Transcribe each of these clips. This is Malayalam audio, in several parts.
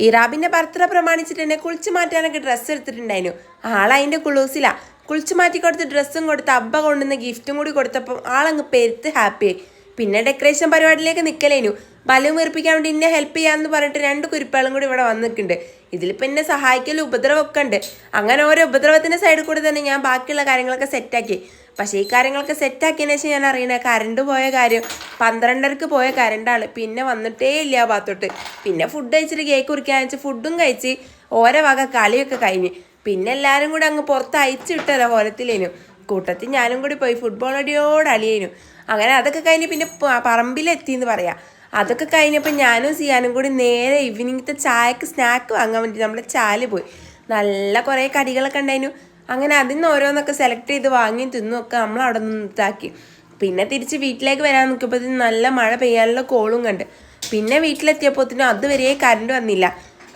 ഇറാബിൻ്റെ ബർത്ത്ഡേ പ്രമാണിച്ചിട്ട് എന്നെ കുളിച്ച് മാറ്റാനൊക്കെ ഡ്രസ്സ് എടുത്തിട്ടുണ്ടായിരുന്നു. ആളതിൻ്റെ കുളൂസിലാണ്. കുളിച്ച് മാറ്റി കൊടുത്ത് ഡ്രസ്സും കൊടുത്ത് അബ്ബ കൊണ്ടുവന്ന് ഗിഫ്റ്റും കൂടി കൊടുത്തപ്പോൾ ആളങ്ങ് പെരുത്ത് ഹാപ്പിയായി. പിന്നെ ഡെക്കറേഷൻ പരിപാടിയിലേക്ക് നിൽക്കലേനു. ബലൂൺ വീർപ്പിക്കാൻ വേണ്ടി എന്നെ ഹെൽപ്പ് ചെയ്യാമെന്ന് പറഞ്ഞിട്ട് 2 കുരിപ്പുകളും കൂടി ഇവിടെ വന്നിട്ടുണ്ട്. ഇതിലിപ്പോൾ എന്നെ സഹായിക്കലും ഉപദ്രവമൊക്കെ ഉണ്ട്. അങ്ങനെ ഓരോ ഉപദ്രവത്തിൻ്റെ സൈഡിൽ കൂടി തന്നെ ഞാൻ ബാക്കിയുള്ള കാര്യങ്ങളൊക്കെ സെറ്റാക്കി. പക്ഷേ ഈ കാര്യങ്ങളൊക്കെ സെറ്റാക്കിയതിന് ശേഷം ഞാൻ അറിയണേ കറണ്ട് പോയ കാര്യം. 12:30 പോയ കറണ്ടാണ്. പിന്നെ വന്നിട്ടേ ഇല്ല ആ ഭാഗത്തോട്ട്. പിന്നെ ഫുഡ് കഴിച്ചിട്ട് കേക്ക് കുറിക്കാൻ വെച്ച് ഫുഡും കഴിച്ച് ഓരോ വക കളിയൊക്കെ കഴിഞ്ഞ് പിന്നെ എല്ലാവരും കൂടി അങ്ങ് പുറത്ത് അയച്ചു വിട്ടല്ലോ കോലത്തിലേനു. കൂട്ടത്തിൽ ഞാനും കൂടി പോയി ഫുട്ബോൾ അടിയോട് അളിയേനു. അങ്ങനെ അതൊക്കെ കഴിഞ്ഞ് പിന്നെ പറമ്പിലെത്തിയെന്ന് പറയാം. അതൊക്കെ കഴിഞ്ഞപ്പോൾ ഞാനും സിയാനും കൂടി നേരെ ഈവനിങ്ങത്തെ ചായക്ക് സ്നാക്ക് വാങ്ങാൻ വേണ്ടി നമ്മുടെ ചാല് പോയി. നല്ല കുറേ കടികളൊക്കെ ഉണ്ടായിരുന്നു. അങ്ങനെ അതിൽ നിന്ന് ഓരോന്നൊക്കെ സെലക്ട് ചെയ്ത് വാങ്ങി തിന്നൊക്കെ നമ്മൾ അവിടെ നിന്ന് ഇതാക്കി. പിന്നെ തിരിച്ച് വീട്ടിലേക്ക് വരാൻ നോക്കിയപ്പോൾ നല്ല മഴ പെയ്യാനുള്ള കോളും കണ്ട്. പിന്നെ വീട്ടിലെത്തിയപ്പോഴത്തേനും അതുവരെ കറണ്ട് വന്നില്ല.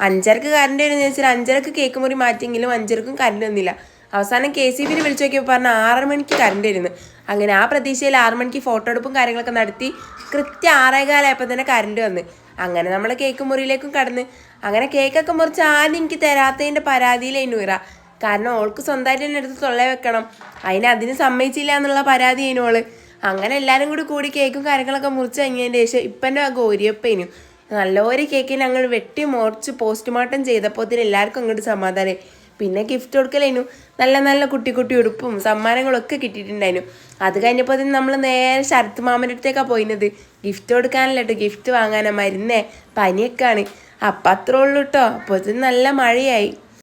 5:30 കറണ്ട് വരുമെന്ന് വെച്ചാൽ 5:30 കേക്ക് മുറി മാറ്റിയെങ്കിലും 5:30 കറണ്ട് വന്നില്ല. അവസാനം KCB വിളിച്ചു നോക്കിയപ്പോൾ പറഞ്ഞാൽ 6 മണിക്ക് കറണ്ട് വരുന്നു. അങ്ങനെ ആ പ്രതീക്ഷയിൽ 6 മണിക്ക് ഫോട്ടോ എടുപ്പും കാര്യങ്ങളൊക്കെ നടത്തി കൃത്യം 6:15 തന്നെ കറണ്ട് വന്ന്. അങ്ങനെ നമ്മൾ കേക്ക് മുറിയിലേക്കും കടന്ന് അങ്ങനെ കേക്കൊക്കെ മുറിച്ച് ആദ്യം എനിക്ക് തരാത്തതിൻ്റെ പരാതിയിലായിരുന്നു ഇറ. കാരണം ഓൾക്ക് സ്വന്തമായിട്ട് തന്നെ എടുത്ത് തൊള്ള വെക്കണം. അതിന് സമ്മതിച്ചില്ല എന്നുള്ള പരാതി അതിനോള്. അങ്ങനെ എല്ലാവരും കൂടി കേക്കും കാര്യങ്ങളൊക്കെ മുറിച്ച് കഴിഞ്ഞതിൻ്റെ ശേഷം ഇപ്പൻ്റെ ആ ഗോരിയപ്പേനു നല്ലൊരു കേക്കിന് അങ്ങോട്ട് വെട്ടി മുറിച്ച് പോസ്റ്റ്മോർട്ടം ചെയ്തപ്പോൾ എല്ലാവർക്കും അങ്ങോട്ട് സമാധാനം. പിന്നെ ഗിഫ്റ്റ് കൊടുക്കലായിരുന്നു. നല്ല നല്ല കുട്ടി ഉടുപ്പും സമ്മാനങ്ങളൊക്കെ കിട്ടിയിട്ടുണ്ടായിരുന്നു. അത് കഴിഞ്ഞപ്പോൾ നമ്മൾ നേരെ ശരത്ത് മാമൻ്റെ അടുത്തേക്കാണ് പോയിരുന്നത്. ഗിഫ്റ്റ് കൊടുക്കാനല്ല കേട്ടോ, ഗിഫ്റ്റ് വാങ്ങാനാണ്. മരുന്നേ പനിയൊക്കെയാണ്. അപ്പം അത്രേ ഉള്ളൂ കേട്ടോ. അപ്പോൾ നല്ല മഴയായി.